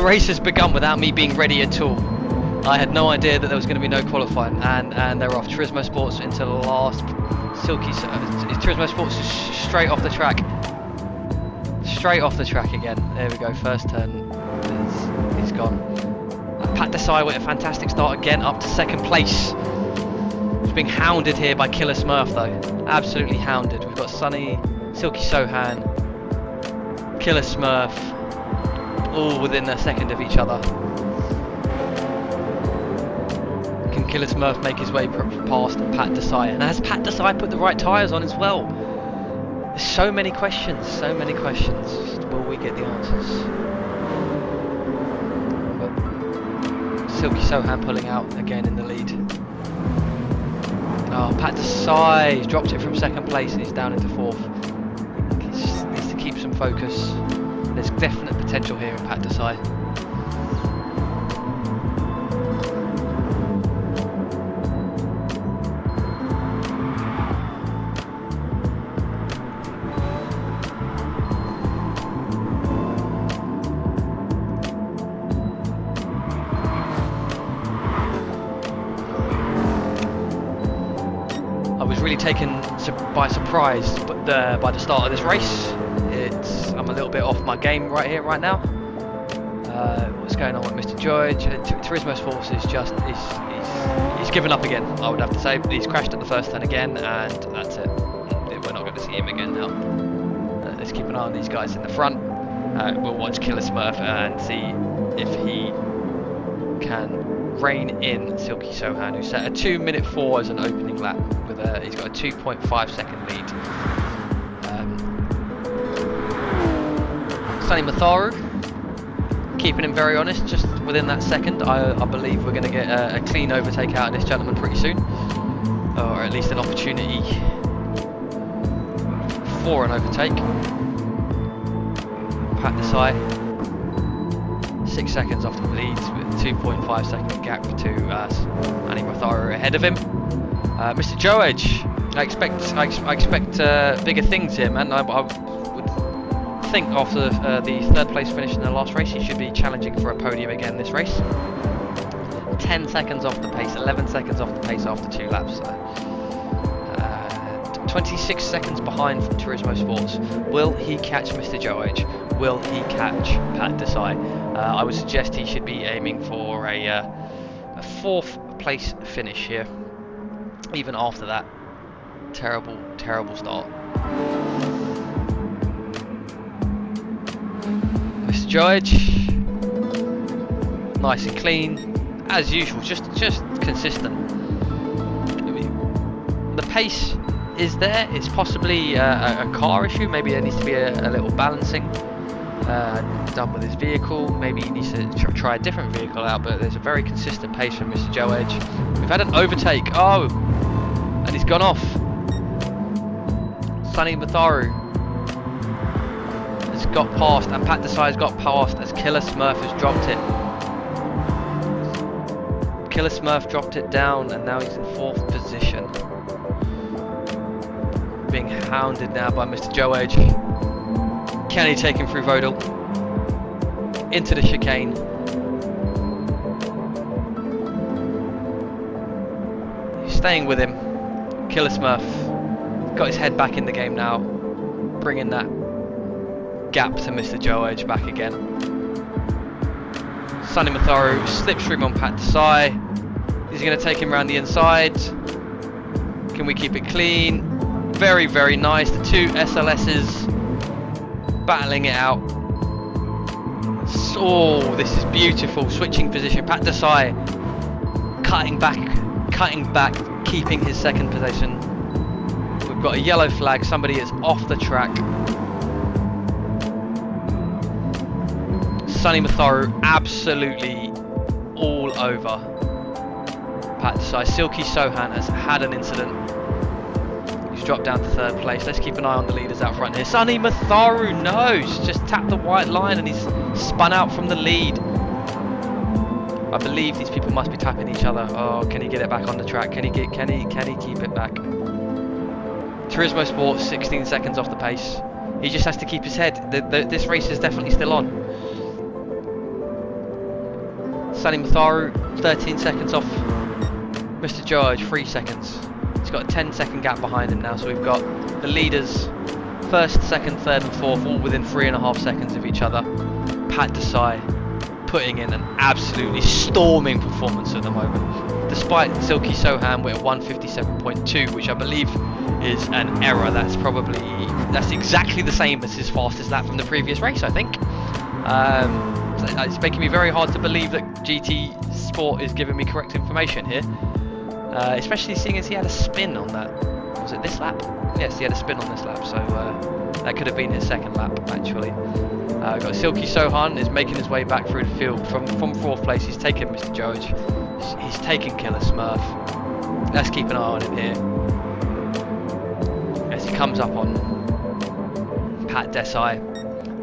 race has begun without me being ready at all. I had no idea that there was going to be no qualifying, and they're off. Turismo Sports into the last silky. Turismo Sports is straight off the track. Straight off the track again. There we go. First turn. He's gone. Pat Desai with a fantastic start again, up to second place. He's being hounded here by Killer Smurf though. Absolutely hounded. We've got Sunny, Silky Sohan, Killer Smurf, all within a second of each other. Can Killer Smurf make his way past Pat Desai? And has Pat Desai put the right tyres on as well? There's so many questions, so many questions. Will we get the answers? But Silky Sohan pulling out again in the lead. Oh, Pat Desai, he's dropped it from second place and he's down into fourth. He just needs to keep some focus. There's definite potential here in Pat Desai. Taken by surprise by the start of this race. I'm a little bit off my game right here, right now. What's going on with Mr. George? Turismo Sports is just he's given up again. I would have to say he's crashed at the first turn again, and that's it. We're not going to see him again now. Let's keep an eye on these guys in the front. We'll watch Killer Smurf and see if he can rein in Silky Sohan, who set a 2:04 as an opening lap. He's got a 2.5 second lead. Sunny Matharu, keeping him very honest, just within that second. I believe we're going to get a clean overtake out of this gentleman pretty soon, or at least an opportunity for an overtake. Pat Desai, 6 seconds off the lead with 2.5 second gap to Sunny Matharu ahead of him. Mr. Joe Edge, I expect bigger things here, man. I would think after the third place finish in the last race, he should be challenging for a podium again this race. 10 seconds off the pace, 11 seconds off the pace after 2 laps. 26 seconds behind from Turismo Sports. Will he catch Mr. Joe Edge? Will he catch Pat Desai? I would suggest he should be aiming for a 4th place finish here. Even after that terrible start. Mr. George, nice and clean as usual, just consistent. The pace is there. It's possibly a car issue. Maybe there needs to be a little balancing done with his vehicle. Maybe he needs to try a different vehicle out, but there's a very consistent pace from Mr. Joe Edge. We've had an overtake. Oh, and he's gone off. Sunny Matharu has got past, and Pat Desai has got past as Killer Smurf has dropped it. Killer Smurf dropped it down, and now he's in 4th position. Being hounded now by Mr. Joe Edge. Can he take him through Vodal? Into the chicane. He's staying with him. Killer Smurf got his head back in the game now, bringing that gap to Mr. Joe Edge back again. Sunny Matharu slipstream on Pat Desai. He's going to take him around the inside. Can we keep it clean? Very, very nice. The 2 SLS's battling it out. Oh, this is beautiful. Switching position. Pat Desai cutting back, keeping his 2nd position. We've got a yellow flag. Somebody is off the track. Sunny Matharu absolutely all over Pat Desai. Silky Sohan has had an incident. He's dropped down to 3rd place. Let's keep an eye on the leaders out front here. Sunny Matharu, no, he's just tapped the white line and he's spun out from the lead. I believe these people must be tapping each other. Oh, can he get it back on the track? Can he keep it back? Turismo Sports 16 seconds off the pace. He just has to keep his head. This race is definitely still on. Sani Matharu 13 seconds off Mr. George, 3 seconds. He's got a 10-second gap behind him now, so we've got the leaders, first, second, third and fourth, all within 3.5 seconds of each other. Pat Desai putting in an absolutely storming performance at the moment. Despite Silky Sohan, we're at 157.2, which I believe is an error. That's exactly the same as his fastest lap from the previous race, I think. So it's making me very hard to believe that GT Sport is giving me correct information here. Especially seeing as he had a spin on that. Was it this lap? Yes, he had a spin on this lap, so that could have been his second lap actually. We've got Silky Sohan is making his way back through the field from 4th place. He's taken Mr. George. He's taken Killer Smurf. Let's keep an eye on him here as he comes up on Pat Desai.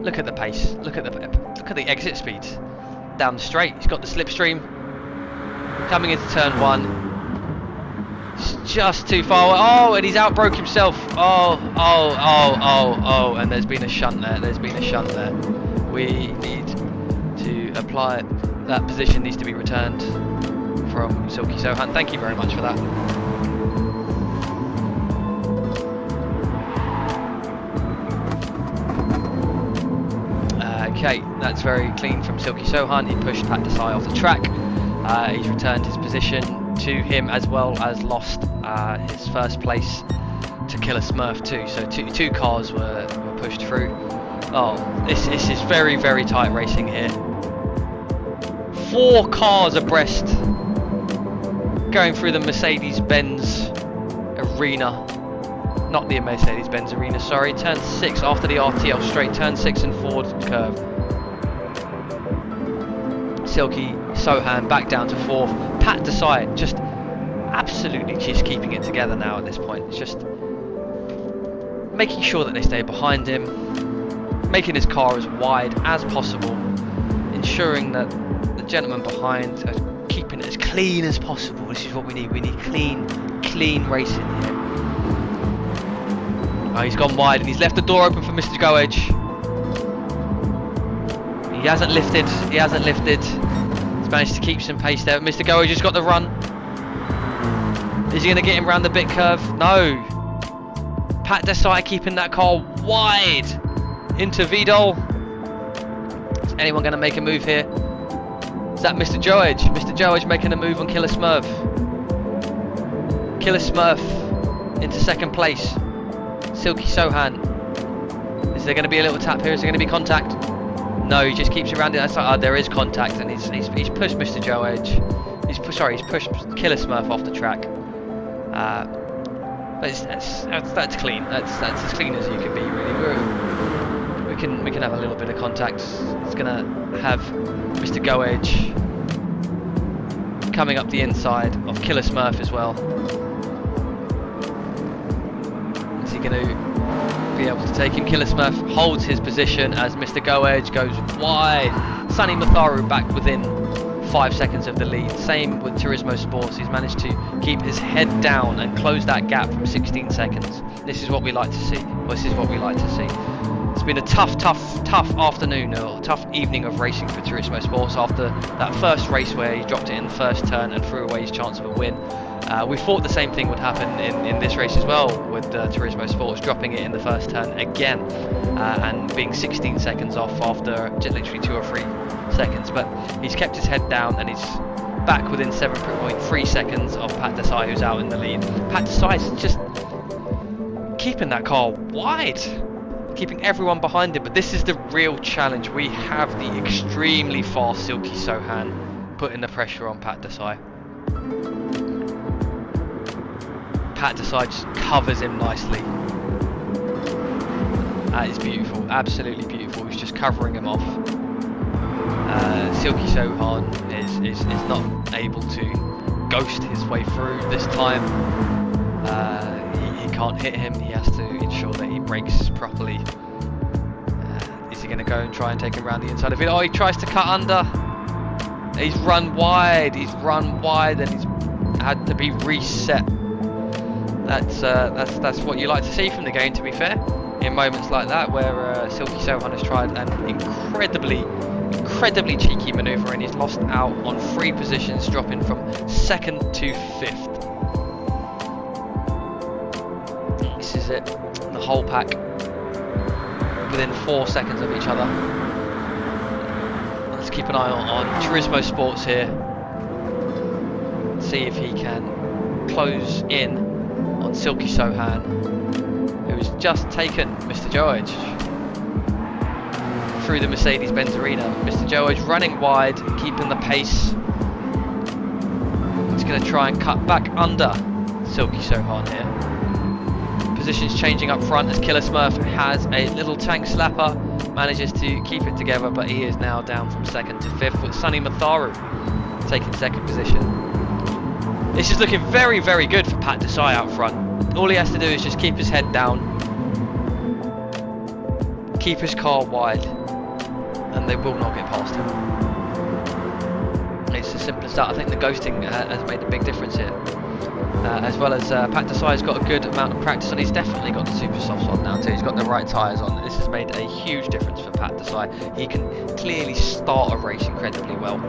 Look at the pace. Look at the exit speeds down the straight. He's got the slipstream coming into turn 1. It's just too far away. Oh, and he's outbroke himself. Oh, and there's been a shunt there. We need to apply that position, needs to be returned from Silky Sohan. Thank you very much for that. Okay, that's very clean from Silky Sohan. He pushed Pat Desai off the track. He's returned his position to him, as well as lost his first place to Killer Smurf too. So two cars were pushed through. Oh, this is very, very tight racing here. 4 cars abreast going through the Mercedes-Benz arena. Not the Mercedes-Benz arena, sorry. Turn 6 after the RTL straight. Turn 6 and forward curve. Silky Sohan back down to 4th. Pat Desai just absolutely just keeping it together now at this point. It's just making sure that they stay behind him, making his car as wide as possible, ensuring that the gentleman behind are keeping it as clean as possible. This is what we need. We need clean racing here. Oh, he's gone wide and he's left the door open for Mr. Goedge. He hasn't lifted. He's managed to keep some pace there. Mr. Goedge has got the run. Is he going to get him around the bit curve? No. Pat Desai keeping that car wide into Vidal. Is anyone going to make a move here? Is that Mr. George? Mr. George making a move on Killer Smurf. Killer Smurf into 2nd place. Silky Sohan. Is there going to be a little tap here? Is there going to be contact? No, he just keeps around it. That's like, oh, there is contact, and he's pushed Mr. George. He's pushed Killer Smurf off the track. But that's clean. That's as clean as you can be, really. We can have a little bit of contact. It's gonna have Mr. Goedge coming up the inside of Killer Smurf as well. Is he going to be able to take him? Killer Smurf holds his position as Mr. Goedge goes wide. Sani Matharu back within 5 seconds of the lead. Same with Turismo Sports. He's managed to keep his head down and close that gap from 16 seconds. This is what we like to see. It's been a tough afternoon, or tough evening of racing for Turismo Sports after that first race where he dropped it in the first turn and threw away his chance of a win. We thought the same thing would happen in this race as well, with Turismo Sports dropping it in the first turn again and being 16 seconds off after literally 2 or 3 seconds. But he's kept his head down and he's back within 7.3 seconds of Pat Desai, who's out in the lead. Pat Desai is just keeping that car wide, keeping everyone behind him. But this is the real challenge. We have the extremely fast Silky Sohan putting the pressure on Pat Desai. Pat Desai just covers him nicely. That is beautiful, absolutely beautiful. He's just covering him off. Silky Sohan is not able to ghost his way through this time. He can't hit him. He has to ensure that he brakes properly. Is he going to go and try and take him around the inside of it? Oh, he tries to cut under. He's run wide and he's had to be reset. That's what you like to see from the game, to be fair. In moments like that, where Silky Sohan has tried an incredibly cheeky manoeuvre and he's lost out on 3 positions, dropping from 2nd to 5th. This is it. The whole pack within 4 seconds of each other. Let's keep an eye on Turismo Sports here. See if he can close in on Silky Sohan, who's just taken Mr. George through the Mercedes-Benz arena. Mr. George running wide, keeping the pace. He's going to try and cut back under Silky Sohan here. Positions changing up front as Killer Smurf has a little tank slapper, manages to keep it together, but he is now down from 2nd to 5th with Sunny Matharu taking 2nd position. This is looking very, very good for Pat Desai out front. All he has to do is just keep his head down, keep his car wide, and they will not get past him. It's as simple as that. I think the ghosting has made a big difference here. As well as Pat Desai's got a good amount of practice, and he's definitely got the super softs on now too. He's got the right tyres on. This has made a huge difference for Pat Desai. He can clearly start a race incredibly well.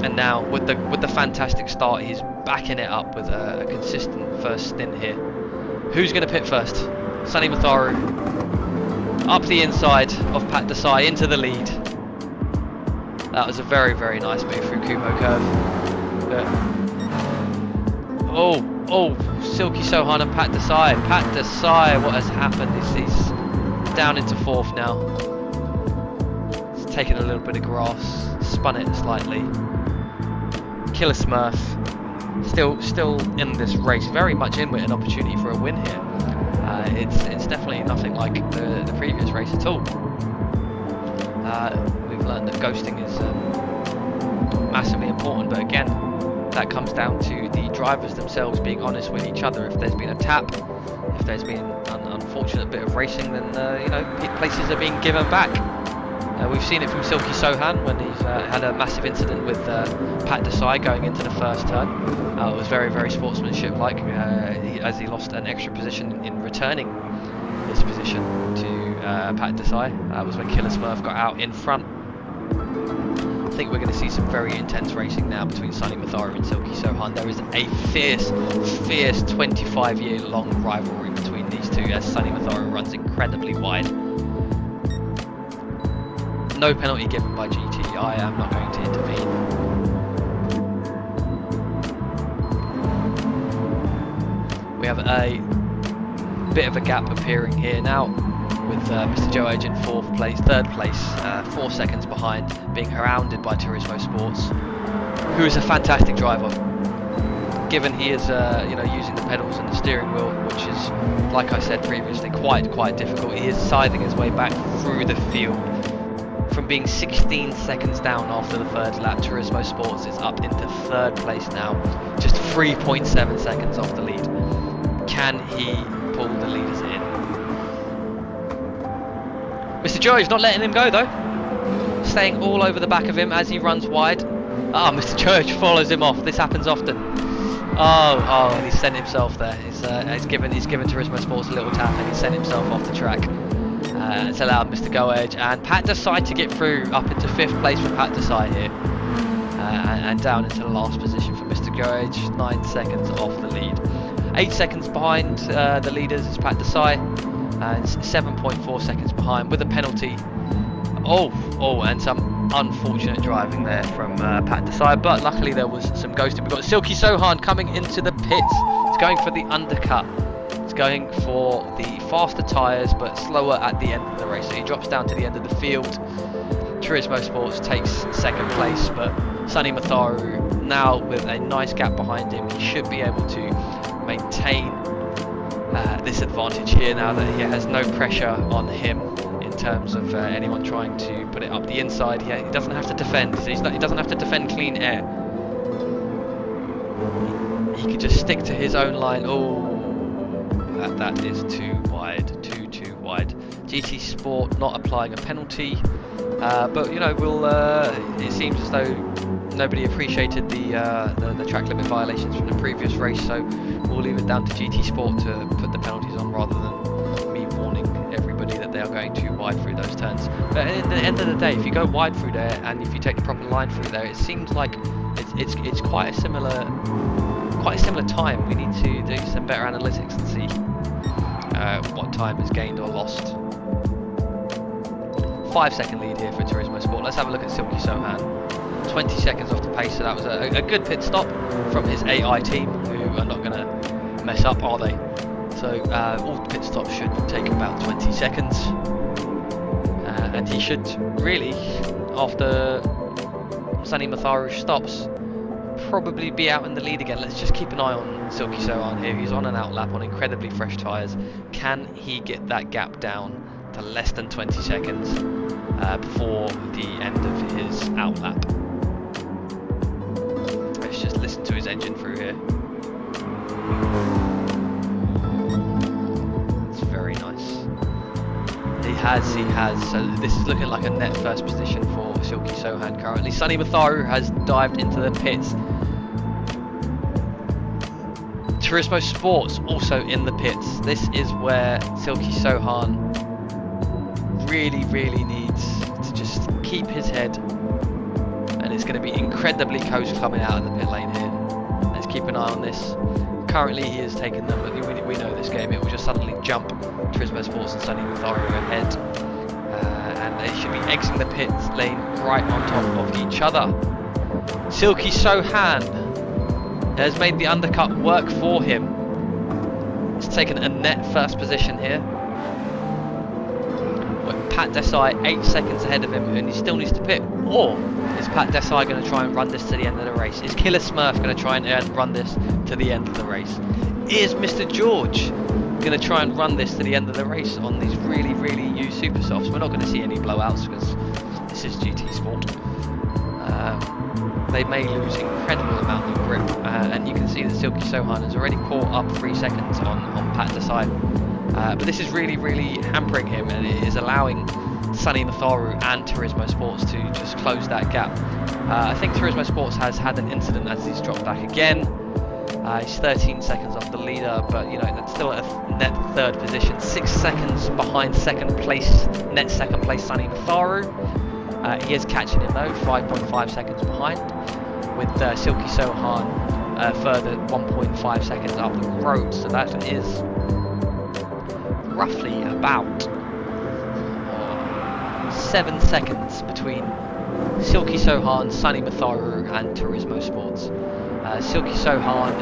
And now with the fantastic start, he's backing it up with a consistent first stint here. Who's going to pit first? Sunny Matharu up the inside of Pat Desai into the lead. That was a very, very nice move through Kumo curve. Oh, Silky Sohan and Pat Desai. Pat Desai, what has happened? He's down into 4th now. He's taken a little bit of grass, spun it slightly. Killer Smurf still in this race, very much in with an opportunity for a win here. It's definitely nothing like the previous race at all. We've learned that ghosting is massively important, but again, that comes down to the drivers themselves being honest with each other. If there's been a tap, if there's been an unfortunate bit of racing, then places are being given back. We've seen it from Silky Sohan when he's had a massive incident with Pat Desai going into the first turn. It was very, very sportsmanship-like as he lost an extra position in returning his position to Pat Desai. That was when Killer Smurf got out in front. I think we're going to see some very intense racing now between Sunny Matharu and Silky Sohan. There is a fierce 25-year-long rivalry between these two as Sunny Matharu runs incredibly wide. No penalty given by GT. I am not going to intervene. We have a bit of a gap appearing here now with Mr. George in 3rd place, 4 seconds behind, being hounded by Turismo Sports, who is a fantastic driver. Given he is using the pedals and the steering wheel, which is, like I said previously, quite difficult. He is scything his way back through the field. From being 16 seconds down after the 3rd lap, Turismo Sports is up into 3rd place now, just 3.7 seconds off the lead. Can he pull the leaders in? Mr. George not letting him go though, staying all over the back of him as he runs wide. Mr. George follows him off. This happens often. And he's sent himself there. He's given Turismo Sports a little tap and he's sent himself off the track. It's allowed Mr. Go-Edge and Pat Desai to get through up into 5th place for Pat Desai here. And down into the last position for Mr. Go-Edge, 9 seconds off the lead. 8 seconds behind the leaders is Pat Desai, and 7.4 seconds behind with a penalty. And some unfortunate driving there from Pat Desai, but luckily there was some ghosting. We've got Silky Sohan coming into the pits. It's going for the undercut. It's going for the faster tyres, but slower at the end of the race. So he drops down to the end of the field. Turismo Sports takes 2nd place, but Sunny Matharu now with a nice gap behind him. He should be able to maintain this advantage here now that he has no pressure on him in terms of anyone trying to put it up the inside. He doesn't have to defend. He doesn't have to defend clean air. He can just stick to his own line. That is too wide, too wide. GT Sport not applying a penalty, but you know, it seems as though nobody appreciated the track limit violations from the previous race, so we'll leave it down to GT Sport to put the penalties on rather than me warning everybody that they are going too wide through those turns. But at the end of the day, if you go wide through there and if you take the proper line through there, it seems like it's quite a similar time. We need to do some better analytics and see what time is gained or lost. 5-second lead here for Turismo Sport. Let's have a look at Silky Sohan. 20 seconds off the pace, so that was a good pit stop from his AI team, who are not going to mess up, are they? So all pit stops should take about 20 seconds, and he should really, after Sunny Matharu stops, probably be out in the lead again. Let's just keep an eye on Silky Sohan here. He's on an outlap on incredibly fresh tyres. Can he get that gap down to less than 20 seconds before the end of his outlap? Let's just listen to his engine through here. It's very nice. He has. So this is looking like a net first position for Silky Sohan currently. Sunny Matharu has dived into the pits. Turismo Sports also in the pits. This is where Silky Sohan really needs to just keep his head, and it's going to be incredibly close coming out of the pit lane here. Let's keep an eye on this. Currently he is taking them, but we know this game, it will just suddenly jump Turismo Sports and Sunny Matharu ahead, and they should be exiting the pit lane right on top of each other. Silky Sohan has made the undercut work for him. He's taken a net first position here, with Pat Desai 8 seconds ahead of him, and he still needs to pit. Or is Pat Desai going to try and run this to the end of the race? Is Killer Smurf going to try and run this to the end of the race? Is Mr. George going to try and run this to the end of the race on these really used super softs? We're not going to see any blowouts because this is GT Sport. They may lose incredible amount of grip, and you can see that Silky Sohan has already caught up 3 seconds on Pat Desai. But this is really hampering him, and it is allowing Sunny Matharu and Turismo Sports to just close that gap. I think Turismo Sports has had an incident as he's dropped back again. He's 13 seconds off the leader, but you know, that's still at a net third position, 6 seconds behind second place, net second place Sunny Matharu. He is catching him though, 5.5 seconds behind, with Silky Sohan further 1.5 seconds up the road, so that is roughly about 7 seconds between Silky Sohan, Sunny Matharu and Turismo Sports. Silky Sohan,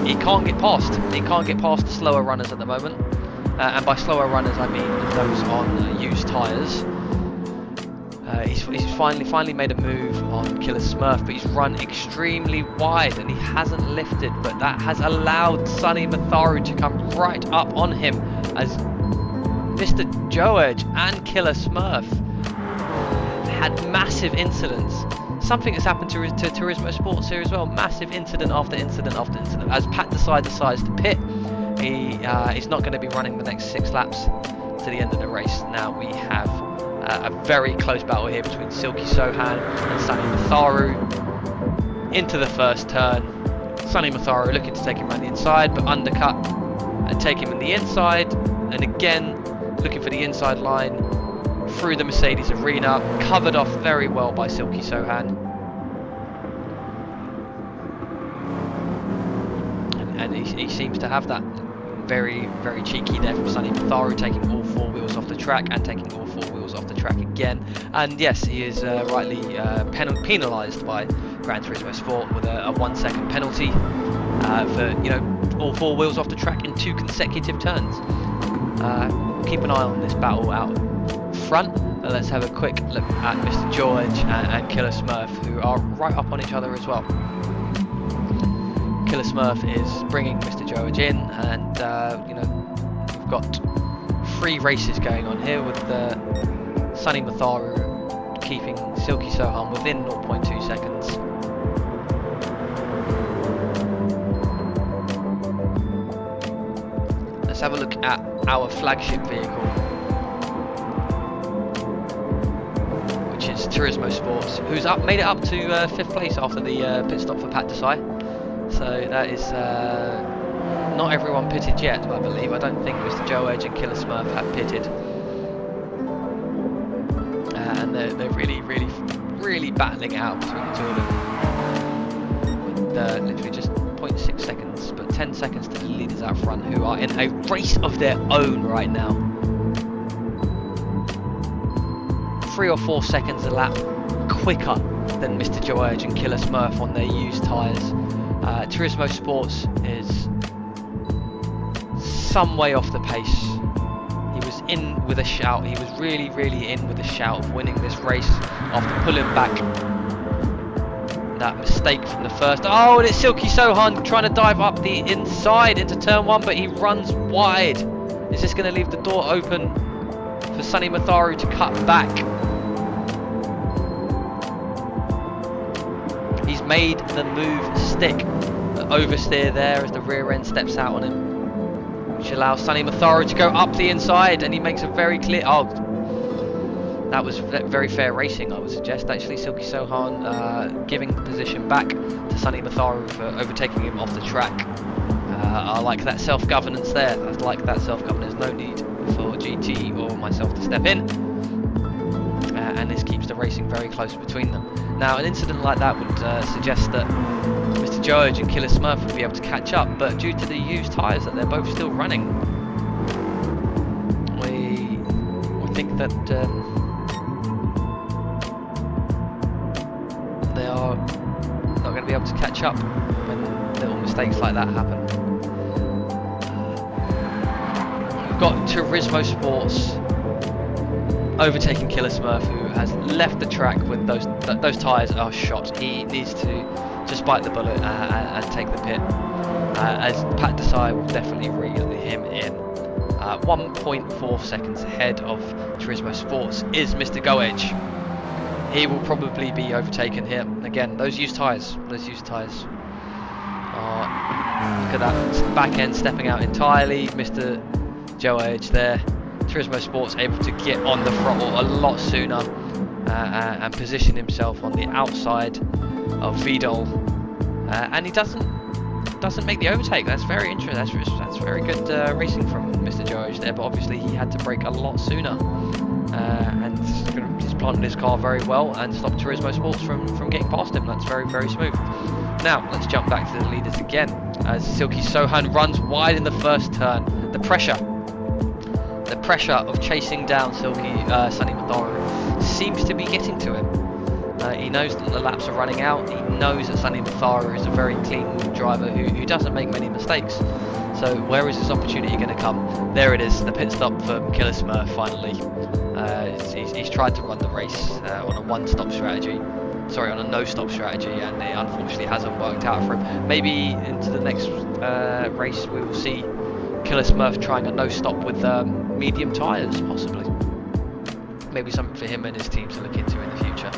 he can't get past. He can't get past the slower runners at the moment, and by slower runners I mean those on used tyres. He's finally made a move on Killer Smurf, but he's run extremely wide and he hasn't lifted, but that has allowed Sunny Matharu to come right up on him as Mr. George and Killer Smurf had massive incidents. Something has happened to Turismo Sports here as well. Massive incident after incident after incident. As Pat decides to pit, he's not going to be running the next 6 laps to the end of the race. Now we have a very close battle here between Silky Sohan and Sunny Matharu. Into the first turn. Sunny Matharu looking to take him around the inside, but undercut and take him in the inside. And again, looking for the inside line through the Mercedes arena, covered off very well by Silky Sohan. And he seems to have that. Very cheeky there from Sunny Matharu, taking all 4 wheels off the track and taking all 4 wheels off the track again. And yes, he is rightly penalised by Gran Turismo Sport with a 1 second penalty for, you know, all 4 wheels off the track in 2 consecutive turns. Keep an eye on this battle out front. Let's have a quick look at Mr. George and Killer Smurf, who are right up on each other as well. Killer Smurf is bringing Mr. George in, and you know, we've got 3 races going on here with Sunny Matharu keeping Silky Sohan within 0.2 seconds. Let's have a look at our flagship vehicle, Turismo Sports, who's made it up to 5th place after the pit stop for Pat Desai. So that is not everyone pitted yet, I believe. I don't think Mr. Joe Edge and Killer Smurf have pitted. And they're really battling it out between the two of them. With literally just 0.6 seconds, but 10 seconds to the leaders out front, who are in a race of their own right now. 3 or 4 seconds a lap quicker than Mr. Joe Edge and Killer Smurf on their used tyres. Turismo Sports is some way off the pace. He was in with a shout. He was really in with a shout of winning this race after pulling back that mistake from the first. Oh, and it's Silky Sohan trying to dive up the inside into turn 1, but he runs wide. Is this going to leave the door open for Sonny Matharu to cut back? He's made the move stick. The oversteer there as the rear end steps out on him, which allows Sonny Matharu to go up the inside, and he makes a very clear... Oh, that was very fair racing, I would suggest. Actually, Silky Sohan giving position back to Sonny Matharu for overtaking him off the track. I like that self-governance there. I like that self-governance. No need for GT or myself to step in. And this keeps the racing very close between them. Now, an incident like that would suggest that Mr. George and Killer Smurf would be able to catch up, but due to the used tyres that they're both still running, we think that they are not going to be able to catch up when little mistakes like that happen. We've got Turismo Sports overtaking Killer Smurf, who has left the track with those tyres are shot. He needs to just bite the bullet and take the pit, as Pat Desai will definitely reel him in. 1.4 seconds ahead of Turismo Sports is Mr. Goedge. He will probably be overtaken here. Again, those used tyres. Look at that back end stepping out entirely. Mr. Joe Edge there. Turismo Sports able to get on the throttle a lot sooner and position himself on the outside of Vidal, and he doesn't make the overtake. That's very interesting. That's very good racing from Mr. Joe Edge there, but obviously he had to brake a lot sooner, and he's planted his car very well and stopped Turismo Sports from getting past him. That's very smooth. Now let's jump back to the leaders again as Silky Sohan runs wide in the first turn. The pressure of chasing down Sonny Matharu seems to be getting to him. He knows that the laps are running out. He knows that Sonny Matharu is a very clean driver who doesn't make many mistakes. So where is this opportunity going to come? There it is, the pit stop for Killer Smurf finally. He's tried to run the race on a no-stop strategy, and it unfortunately hasn't worked out for him. Maybe into the next race we will see Killer Smurf trying a no-stop with medium tyres, possibly. Maybe something for him and his team to look into in the future.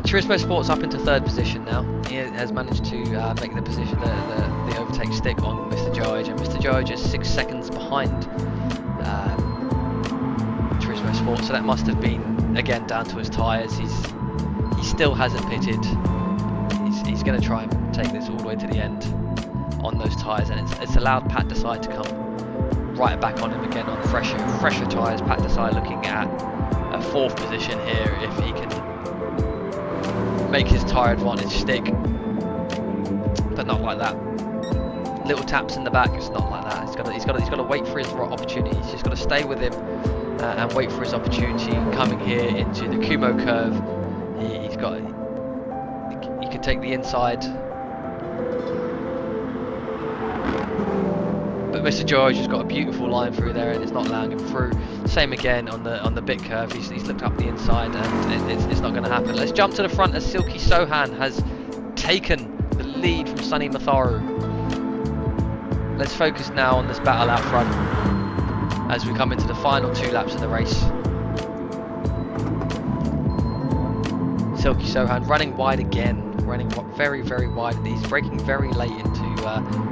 Turismo Sports up into 3rd position now. He has managed to make the position, the overtake stick on Mr. George, and Mr. George is 6 seconds behind Turismo Sports, so that must have been again down to his tyres. He still hasn't pitted. He's going to try and take this all the way to the end on those tyres, and it's allowed Pat Desai to come right back on him again on fresher tyres. Pat Desai looking at a 4th position here if he can make his tyre advantage stick, but not like that. Little taps in the back, it's not like that. He's got to wait for his opportunity. He's just got to stay with him and wait for his opportunity. Coming here into the Kumo curve, he can take the inside, but Mr. George has got a beautiful line through there and it's not allowing him through. Same again on the bit curve. He's looked up the inside and it's not going to happen. Let's jump to the front as Silky Sohan has taken the lead from Sonny Matharu. Let's focus now on this battle out front as we come into the final 2 laps of the race. Silky Sohan running wide again, running very, very wide, and he's braking very late into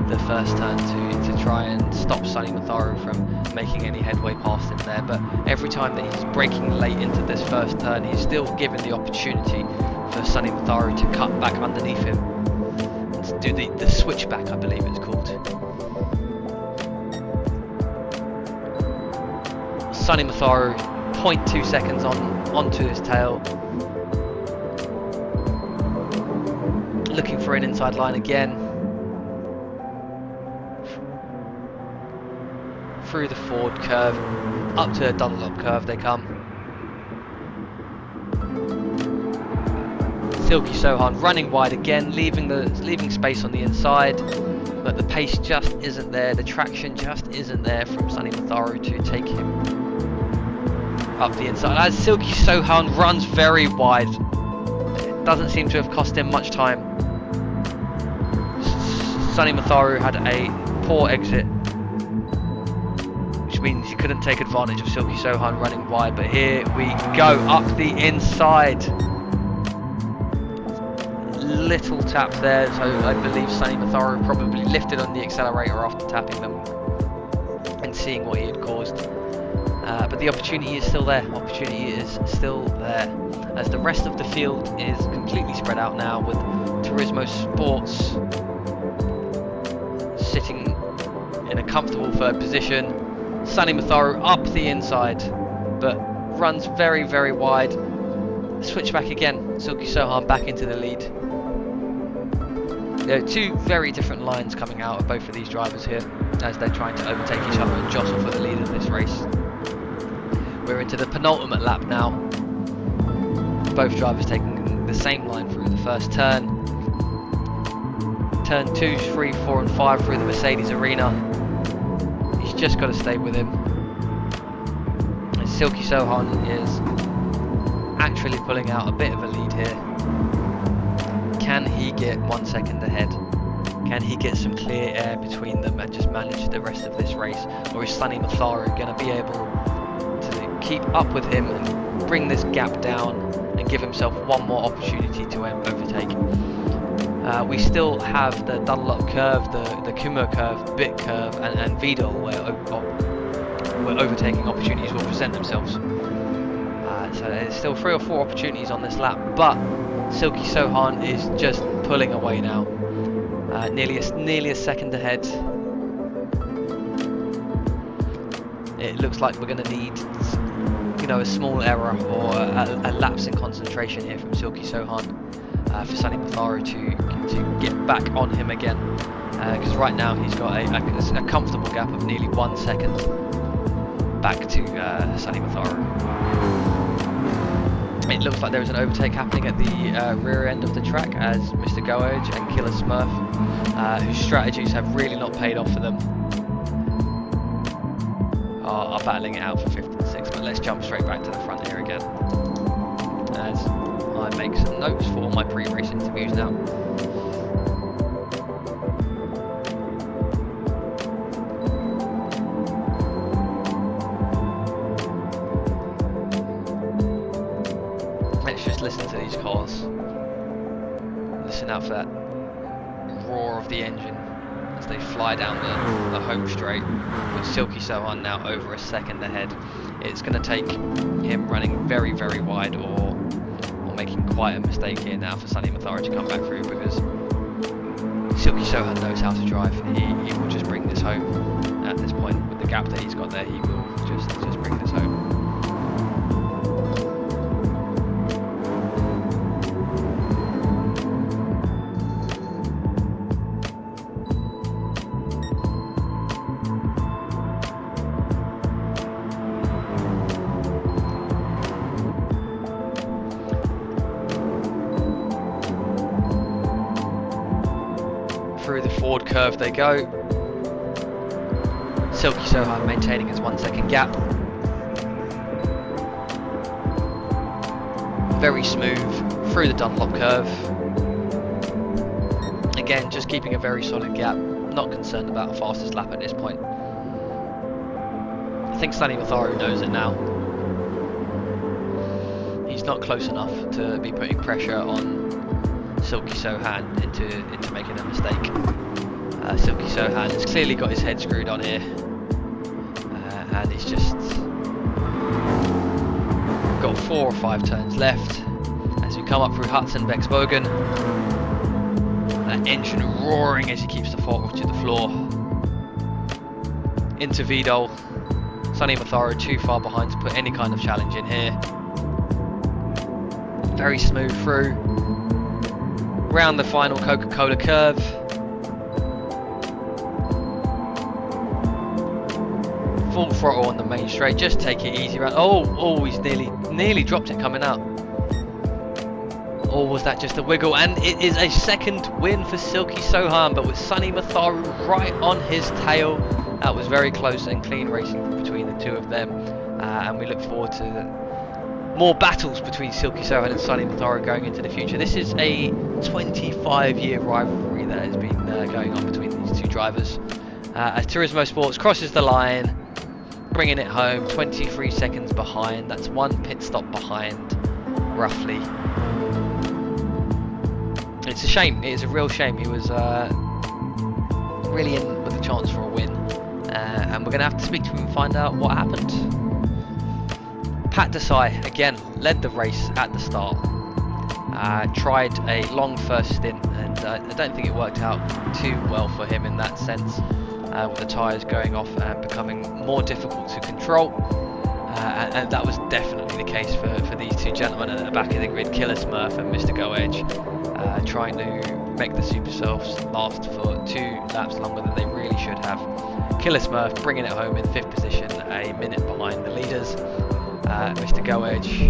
the first turn to try and stop Sonny Matharu from making any headway past him there. But every time that he's braking late into this first turn, he's still given the opportunity for Sonny Matharu to cut back underneath him and to do the switchback, I believe it's called. Sonny Matharu 0.2 seconds onto his tail, looking for an inside line again, through the forward curve, up to a Dunlop curve they come. Silky Sohan running wide again, leaving space on the inside, but the pace just isn't there, the traction just isn't there from Sonny Matharu to take him up the inside. As Silky Sohan runs very wide, it doesn't seem to have cost him much time. Sonny Matharu had a poor exit, which means he couldn't take advantage of Silky Sohan running wide, but here we go, up the inside. Little tap there, so I believe Sonny Matharu probably lifted on the accelerator after tapping them and seeing what he had caused. But the opportunity is still there, as the rest of the field is completely spread out now, with Turismo Sports sitting in a comfortable third position. Sonny Matharu up the inside, but runs very, very wide. Switch back again, Silky Sohan back into the lead. There are two very different lines coming out of both of these drivers here, as they're trying to overtake each other and jostle for the lead of this race. We're into the penultimate lap now. Both drivers taking the same line through the first turn. Turn 2, 3, 4 and 5 through the Mercedes arena. He's just got to stay with him. And Silky Sohan is actually pulling out a bit of a lead here. Can he get 1 second ahead? Can he get some clear air between them and just manage the rest of this race? Or is Sonny Matharu going to be able to keep up with him and bring this gap down and give himself one more opportunity to overtake? We still have the Dunlop curve, the Kumo curve, Bit curve and Vidal where overtaking opportunities will present themselves. So there's still 3 or 4 opportunities on this lap, but Silky Sohan is just pulling away now. Nearly a second ahead. It looks like we're going to need, a small error or a lapse in concentration here from Silky Sohan for Sonny Matharu to get back on him again. Because right now he's got a comfortable gap of nearly 1 second back to Sonny Matharu. It looks like there is an overtake happening at the rear end of the track, as Mr. Goage and Killer Smurf, whose strategies have really not paid off for them, are battling it out for 5th and 6th. But let's jump straight back to the front here again, as I make some notes for my pre-race interviews now. Listen to these cars. Listen out for that roar of the engine as they fly down the home straight, with Silky Sohan now over a second ahead. It's going to take him running very, very wide or making quite a mistake here now for Sonny Matharu to come back through, because Silky Sohan knows how to drive. He will just bring this home at this point. With the gap that he's got there, he will just bring this home. Through the forward curve they go. Silky Sohan maintaining his 1 second gap. Very smooth through the Dunlop curve. Again, just keeping a very solid gap. Not concerned about a fastest lap at this point. I think Sonny Matharu knows it now. He's not close enough to be putting pressure on Silky Sohan into making a mistake. Silky Sohan has clearly got his head screwed on here, and he's just got 4 or 5 turns left as we come up through Hudson Bexbogen. That engine roaring as he keeps the throttle to the floor. Into Vidal. Sonny Matharo too far behind to put any kind of challenge in here. Very smooth through. Round the final Coca-Cola curve. Full throttle on the main straight, just take it easy round. Oh, he's nearly dropped it coming out. Or was that just a wiggle? And it is a second win for Silky Sohan, but with Sonny Matharu right on his tail. That was very close and clean racing between the two of them. And we look forward to more battles between Silky Sohan and Sonny Matharu going into the future. This is a 25-year rivalry that has been going on between these two drivers. As Turismo Sports crosses the line, bringing it home, 23 seconds behind. That's 1 pit stop behind, roughly. It's a shame. It is a real shame. He was really in with a chance for a win, and we're going to have to speak to him and find out what happened. Pat Desai again led the race at the start. Tried a long first stint, and I don't think it worked out too well for him in that sense, with the tyres going off and becoming more difficult to control. And that was definitely the case for these two gentlemen at the back of the grid, Killer Smurf and Mr. Go Edge, trying to make the Super Selfs last for 2 laps longer than they really should have. Killer Smurf bringing it home in 5th position, a minute behind the leaders. Mr. Go Edge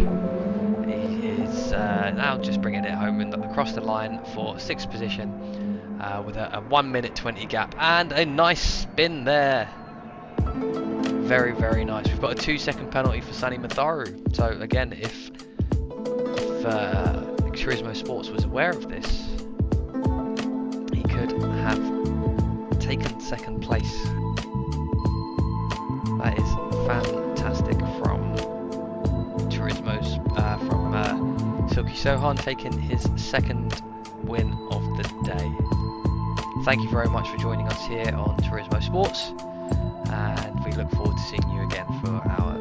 is now just bringing it home and across the line for 6th position, with a 1 minute 20 gap and a nice spin there. Very, very nice. We've got a 2-second penalty for Sonny Matharu. So again, if Turismo Sports was aware of this, he could have taken 2nd place. That is fantastic from Turismo's, from Silky Sohan, taking his 2nd win of the day. Thank you very much for joining us here on Turismo Sports, and we look forward to seeing you again for our